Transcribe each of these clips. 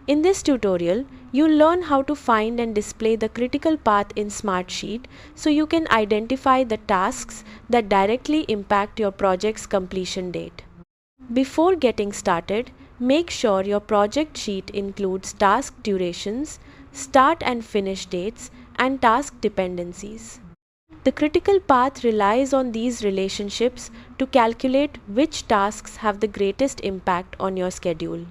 In this tutorial, you'll learn how to find and display the critical path in Smartsheet so you can identify the tasks that directly impact your project's completion date. Before getting started, make sure your project sheet includes task durations, start and finish dates, and task dependencies. The critical path relies on these relationships to calculate which tasks have the greatest impact on your schedule.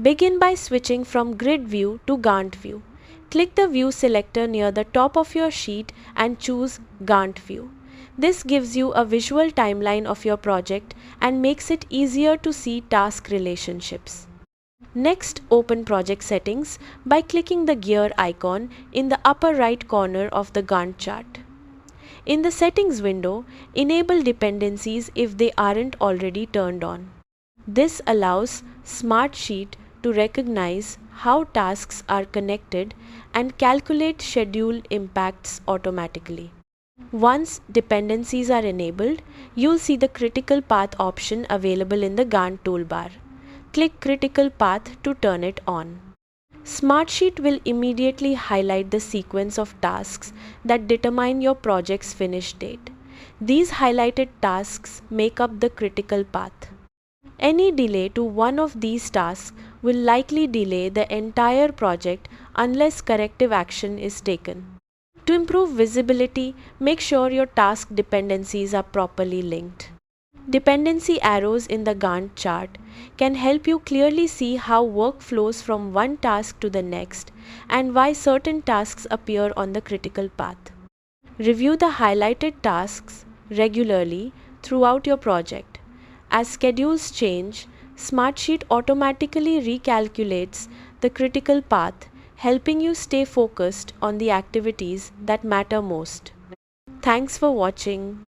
Begin by switching from Grid View to Gantt View. Click the View selector near the top of your sheet and choose Gantt View. This gives you a visual timeline of your project and makes it easier to see task relationships. Next, open Project Settings by clicking the gear icon in the upper right corner of the Gantt chart. In the Settings window, enable dependencies if they aren't already turned on. This allows Smartsheet to recognize how tasks are connected and calculate schedule impacts automatically. Once dependencies are enabled, you'll see the critical path option available in the Gantt toolbar. Click Critical Path to turn it on. Smartsheet will immediately highlight the sequence of tasks that determine your project's finish date. These highlighted tasks make up the critical path. Any delay to one of these tasks will likely delay the entire project unless corrective action is taken. To improve visibility, make sure your task dependencies are properly linked. Dependency arrows in the Gantt chart can help you clearly see how work flows from one task to the next and why certain tasks appear on the critical path. Review the highlighted tasks regularly throughout your project. As schedules change, Smartsheet automatically recalculates the critical path, helping you stay focused on the activities that matter most. Thanks for watching.